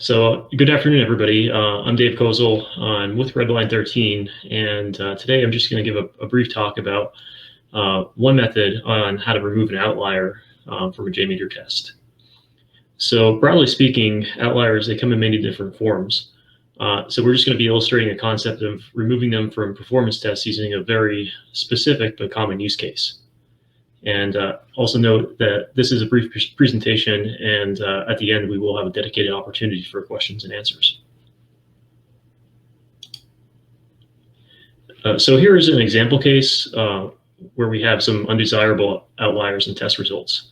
Good afternoon, everybody. I'm Dave Koziel. I'm with Redline 13, and today I'm just going to give a brief talk about one method on how to remove an outlier from a JMeter test. So broadly speaking, outliers, they come in many different forms. So we're just going to be illustrating the concept of removing them from performance tests using a very specific but common use case. And also note that this is a brief presentation, and at the end we will have a dedicated opportunity for questions and answers. So here is an example case where we have some undesirable outliers in test results.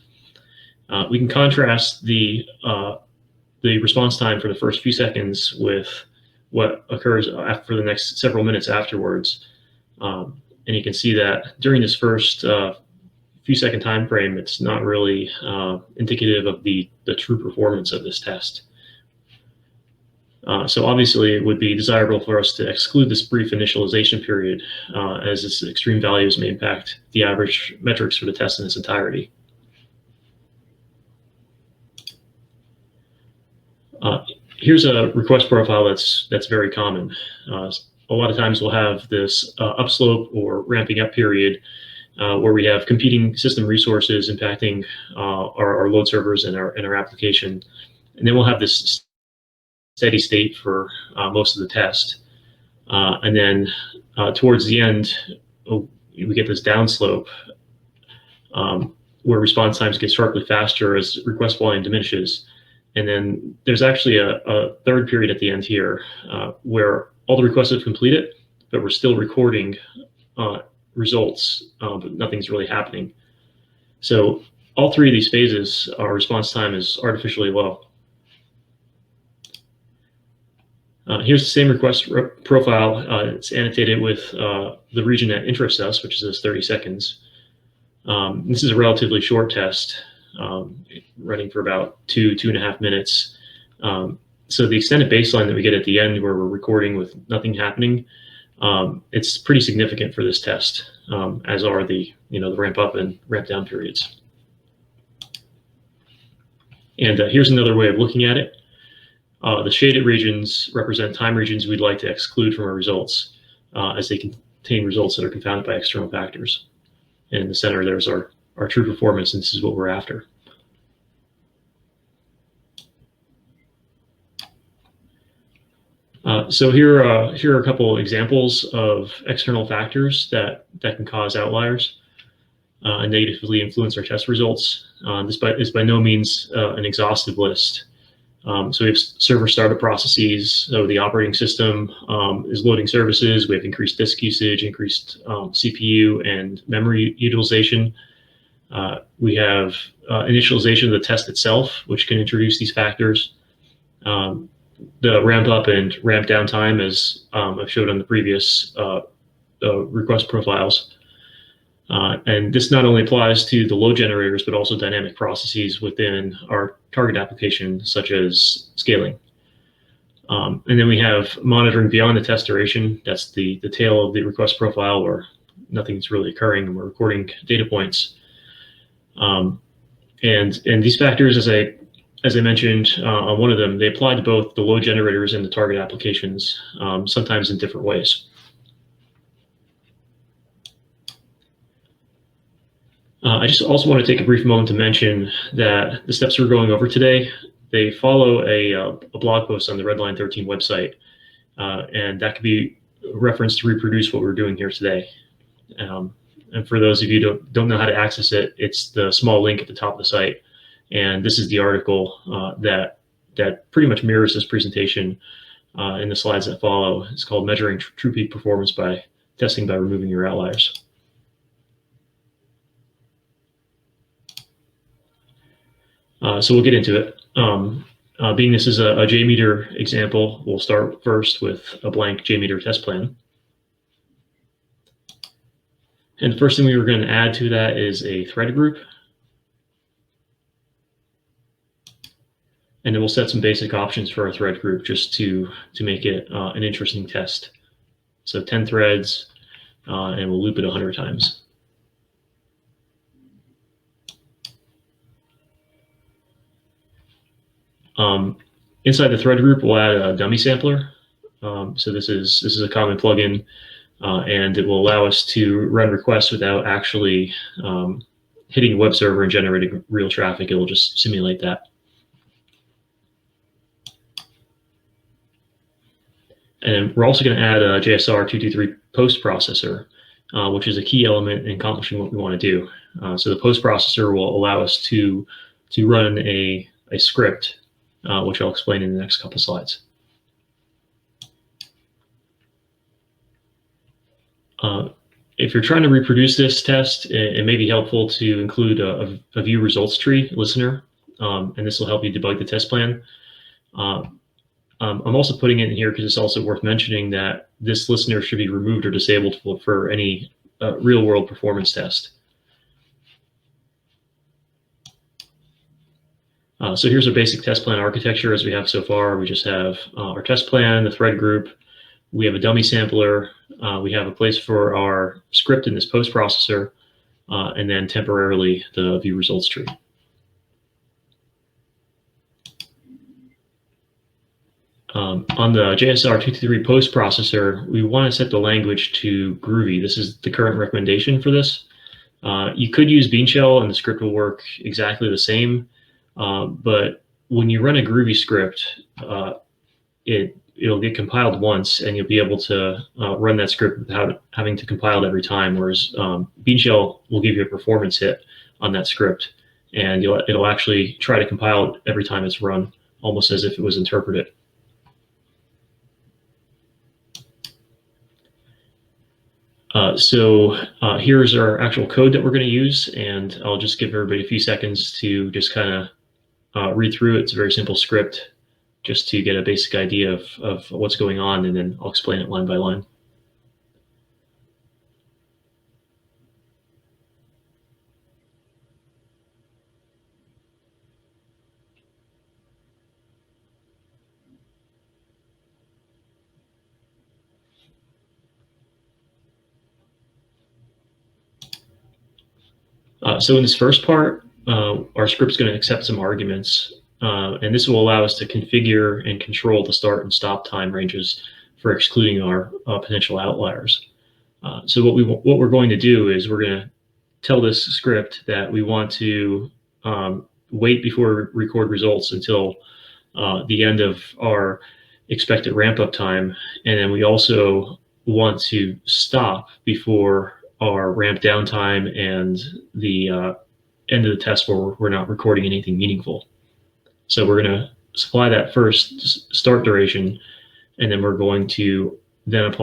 We can contrast the response time for the first few seconds with what occurs for the next several minutes afterwards. And you can see that during this first few second time frame, it's not really indicative of the true performance of this test. So obviously it would be desirable for us to exclude this brief initialization period as its extreme values may impact the average metrics for the test in its entirety. Here's a request profile that's very common. A lot of times we'll have this upslope or ramping up period where we have competing system resources impacting our load servers and our application. And then we'll have this steady state for most of the test. And then towards the end, we get this downslope where response times get sharply faster as request volume diminishes. And then there's actually a third period at the end here where all the requests have completed, but we're still recording results, but nothing's really happening. So all three of these phases, our response time is artificially low. Here's the same request profile. It's annotated with the region that interests us, which is this 30 seconds. This is a relatively short test, running for about 2.5 minutes. So the extended baseline that we get at the end where we're recording with nothing happening, it's pretty significant for this test, as are the ramp up and ramp down periods. And here's another way of looking at it. The shaded regions represent time regions we'd like to exclude from our results, as they contain results that are confounded by external factors. And in the center, there's our true performance, and this is what we're after. So here are a couple examples of external factors that can cause outliers and negatively influence our test results. This is by no means an exhaustive list. So we have server startup processes. So the operating system is loading services. We have increased disk usage, increased CPU and memory utilization. We have initialization of the test itself, which can introduce these factors. The ramp up and ramp down time, as I've showed on the previous request profiles. And this not only applies to the load generators, but also dynamic processes within our target application, such as scaling. And then we have monitoring beyond the test duration. That's the tail of the request profile where nothing's really occurring and we're recording data points. And these factors, as I mentioned on one of them, they apply to both the load generators and the target applications, sometimes in different ways. I just also want to take a brief moment to mention that the steps we're going over today, they follow a blog post on the Redline 13 website, and that could be referenced to reproduce what we're doing here today. And for those of you who don't know how to access it, it's the small link at the top of the site. And this is the article that pretty much mirrors this presentation in the slides that follow. It's called Measuring True Peak Performance by Testing by Removing Your Outliers. So we'll get into it. Being this is a JMeter example, we'll start first with a blank JMeter test plan. And the first thing we were going to add to that is a thread group. And then we'll set some basic options for our thread group just to make it an interesting test. So 10 threads, and we'll loop it 100 times. Inside the thread group, we'll add a dummy sampler. So this is a common plugin, and it will allow us to run requests without actually hitting a web server and generating real traffic. It will just simulate that. And we're also going to add a JSR223 post processor, which is a key element in accomplishing what we want to do. So the post processor will allow us to run a script, which I'll explain in the next couple slides. If you're trying to reproduce this test, it may be helpful to include a view results tree listener, and this will help you debug the test plan. I'm also putting it in here because it's also worth mentioning that this listener should be removed or disabled for any real-world performance test. So here's our basic test plan architecture as we have so far. We just have our test plan, the thread group. We have a dummy sampler. We have a place for our script in this post processor, and then temporarily the view results tree. On the JSR223 post processor, we want to set the language to Groovy. This is the current recommendation for this. You could use Bean Shell and the script will work exactly the same, but when you run a Groovy script, it'll get compiled once and you'll be able to run that script without having to compile it every time, whereas Bean Shell will give you a performance hit on that script, and it'll actually try to compile it every time it's run, almost as if it was interpreted. Here's our actual code that we're going to use, and I'll just give everybody a few seconds to just kind of read through it. It's a very simple script just to get a basic idea of what's going on, and then I'll explain it line by line. So in this first part, our script's going to accept some arguments, and this will allow us to configure and control the start and stop time ranges for excluding our potential outliers. So what we're going to do is we're going to tell this script that we want to wait before we record results until the end of our expected ramp-up time, and then we also want to stop before our ramp down time and the end of the test where we're not recording anything meaningful. So we're going to supply that first start duration, and then we're going to then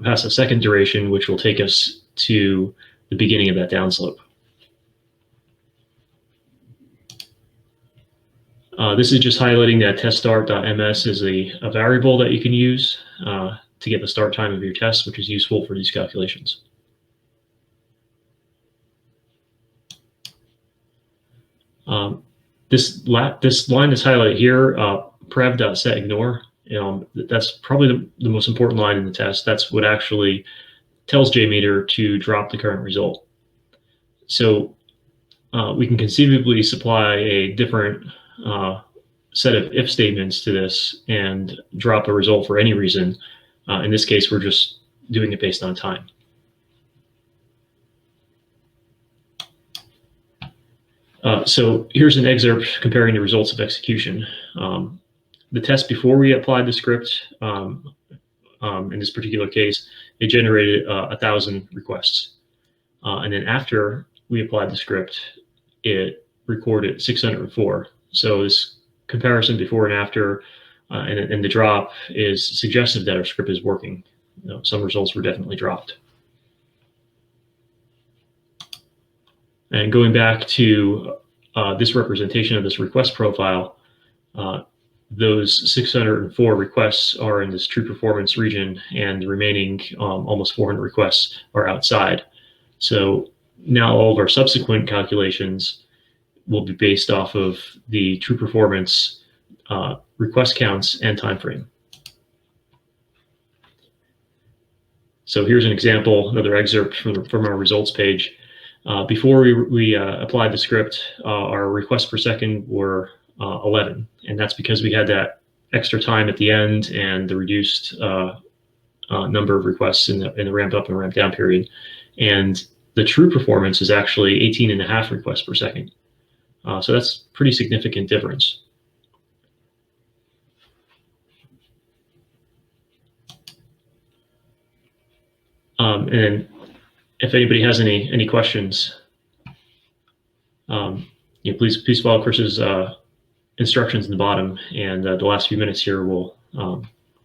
pass a second duration, which will take us to the beginning of that downslope. This is just highlighting that TestdartMS is a variable that you can use to get the start time of your test, which is useful for these calculations. This line that's highlighted here, prev.setIgnore, that's probably the most important line in the test. That's what actually tells JMeter to drop the current result. So we can conceivably supply a different set of if statements to this and drop a result for any reason. In this case, we're just doing it based on time. So here's an excerpt comparing the results of execution. The test before we applied the script, in this particular case, it generated 1,000 requests. And then after we applied the script, it recorded 604. So this comparison before and after and the drop is suggestive that our script is working. Some results were definitely dropped. And going back to this representation of this request profile, those 604 requests are in this true performance region, and the remaining almost 400 requests are outside. So now all of our subsequent calculations will be based off of the true performance request counts and time frame. So here's an example, another excerpt from our results page. Before we applied the script, our requests per second were 11, and that's because we had that extra time at the end and the reduced number of requests in the ramp up and ramp down period. And the true performance is actually 18.5 requests per second. So that's pretty significant difference. And if anybody has any questions, please follow Chris's instructions in the bottom, and the last few minutes here will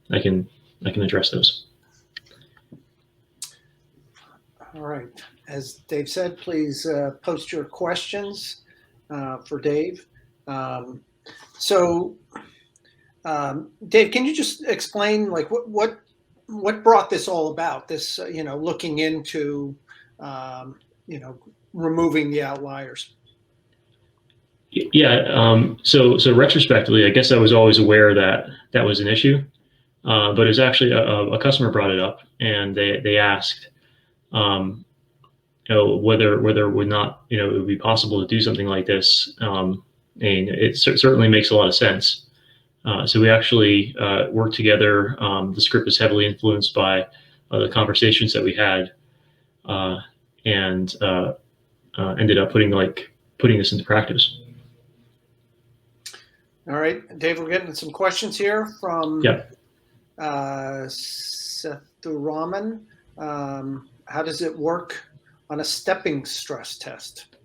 I can address those. All right. As Dave said, please post your questions for Dave. Dave, can you just explain like what brought this all about? This looking into removing the outliers. Yeah. So retrospectively, I guess I was always aware that was an issue, but it was actually a customer brought it up, and they asked, whether it would not, it would be possible to do something like this, and it certainly makes a lot of sense. So we actually worked together. The script is heavily influenced by the conversations that we had, and ended up putting this into practice. All right, Dave, we're getting some questions here from Sethuraman. How does it work on a stepping stress test?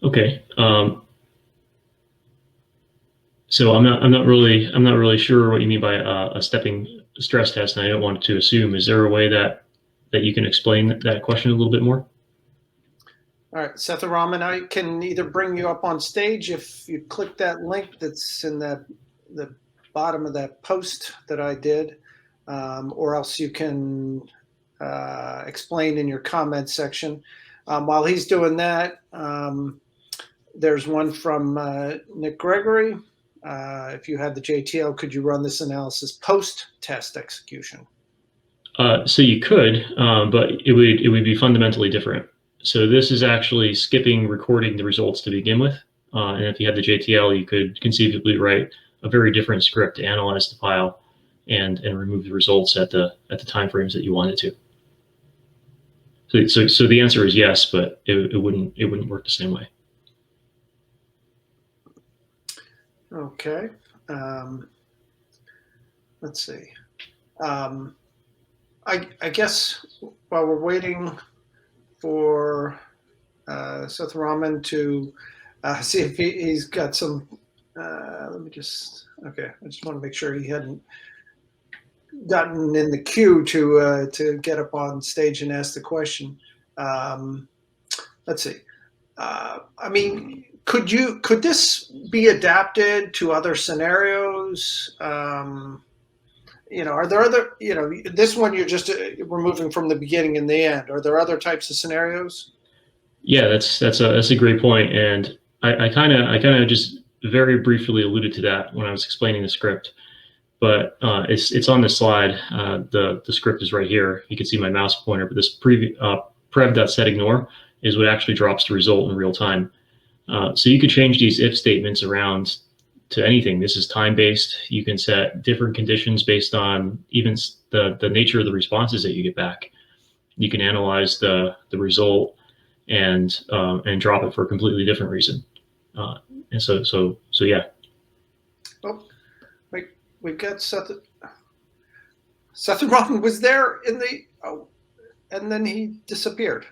Okay. So I'm not really sure what you mean by a stepping stress test, and I don't want to assume. Is there a way that you can explain that question a little bit more? All right, Sethuraman, I can either bring you up on stage if you click that link that's in the bottom of that post that I did, or else you can explain in your comment section. While he's doing that, there's one from Nick Gregory. If you had the JTL, could you run this analysis post-test execution? So you could, but it would be fundamentally different. So this is actually skipping recording the results to begin with. And if you had the JTL, you could conceivably write a very different script to analyze the file and remove the results at the timeframes that you wanted to. So the answer is yes, but it wouldn't work the same way. Okay. Let's see. I guess while we're waiting for Sethuraman to see if he's got some. Let me just. Okay, I just want to make sure he hadn't gotten in the queue to get up on stage and ask the question. Let's see. I mean, could this be adapted to other scenarios? Are there other, this one you're just removing from the beginning and the end. Are there other types of scenarios? Yeah, that's a great point, and I kind of just very briefly alluded to that when I was explaining the script, but it's on this slide. The script is right here. You can see my mouse pointer, but this prev.setIgnore is what actually drops the result in real time. So you could change these if statements around to anything. This is time-based. You can set different conditions based on even the nature of the responses that you get back. You can analyze the result and drop it for a completely different reason. And so yeah. Oh, wait, we've got Sethuraman was there in the and then he disappeared.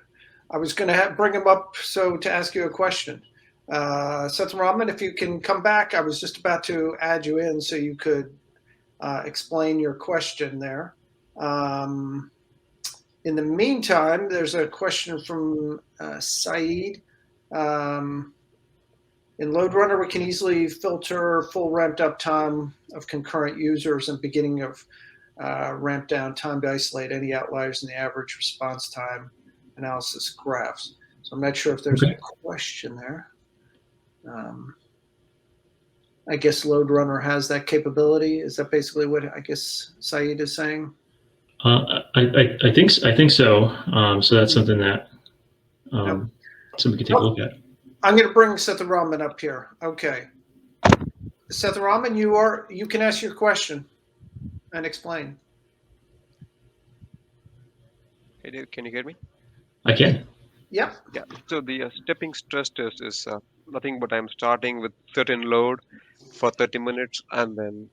I was going to bring him up to ask you a question. Sethuraman, if you can come back, I was just about to add you in so you could explain your question there. In the meantime, there's a question from Saeed. In LoadRunner, we can easily filter full ramped up time of concurrent users and beginning of ramped down time to isolate any outliers in the average response time analysis graphs. So I'm not sure if there's a question there. I guess LoadRunner has that capability. Is that basically what I guess Saeed is saying? I think so. So that's something that somebody can take a look at. I'm going to bring Sethuraman up here. Okay. Setharaman, you can ask your question and explain. Hey Dave, can you hear me? I can. Yep. Yeah. So the stepping stress test is nothing but I'm starting with certain load for 30 minutes and then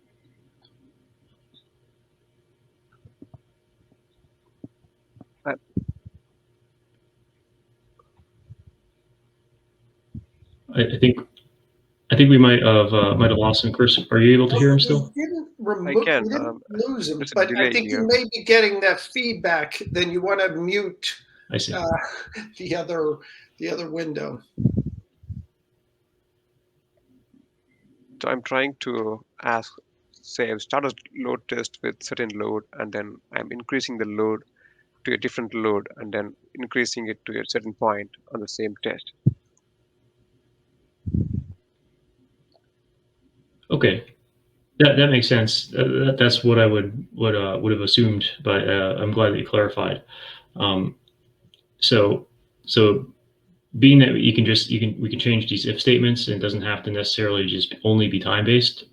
I think we might have lost him. Chris, are you able to hear him We still? didn't I remove, can. we didn't lose him, There's a but I delay think you here. may be getting that feedback. Then you want to mute I see. the other window. So I'm trying to ask, say I've started load test with certain load and then I'm increasing the load to a different load and then increasing it to a certain point on the same test. Okay, that makes sense. That's what I would have assumed, but I'm glad that you clarified. Um, so so being that we can change these if statements, and it doesn't have to necessarily just only be time based.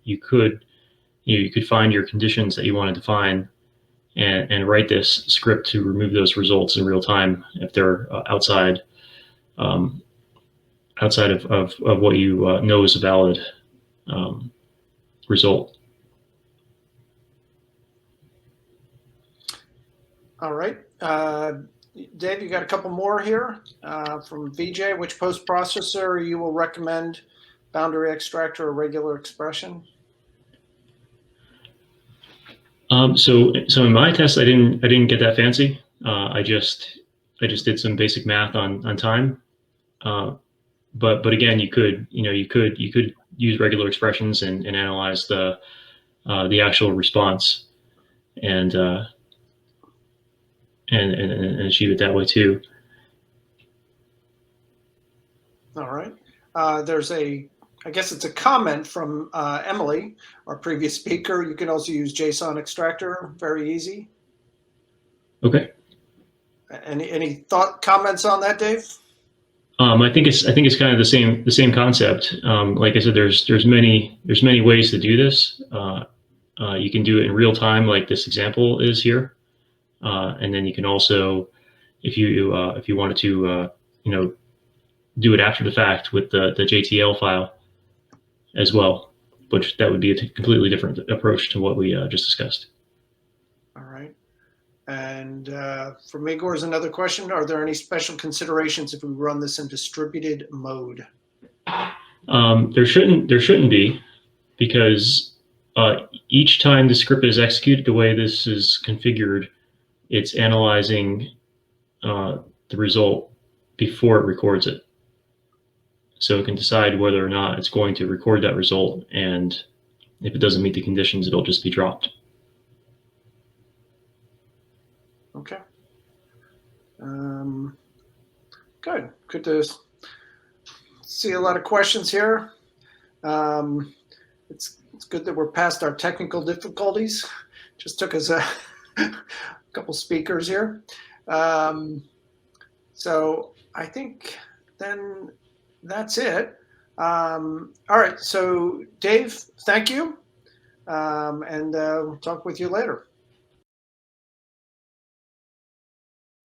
You could find your conditions that you want to define and write this script to remove those results in real time if they're um, outside of what you know is a valid um, result. All right. Dave, you got a couple more here from VJ. Which post processor you will recommend, boundary extractor or regular expression? So in my test, I didn't get that fancy. I just did some basic math on time. But again, you could use regular expressions and analyze the actual response and and achieve it that way too. All right. There's I guess it's a comment from Emily, our previous speaker. You can also use JSON extractor, very easy. Okay. Any comments on that, Dave? I think it's kind of the same concept. Like I said, there's many ways to do this. You can do it in real time, like this example is here, and then you can also, if you wanted to, do it after the fact with the JTL file as well, which that would be a completely different approach to what we just discussed. All right. And from Igor is another question. Are there any special considerations if we run this in distributed mode? There shouldn't be, because each time the script is executed, the way this is configured, it's analyzing the result before it records it. So it can decide whether or not it's going to record that result, and if it doesn't meet the conditions, it'll just be dropped. Okay. Good. Good to see a lot of questions here. It's good that we're past our technical difficulties. Just took us a couple speakers here. So I think then that's it. All right. So Dave, thank you. And we'll talk with you later.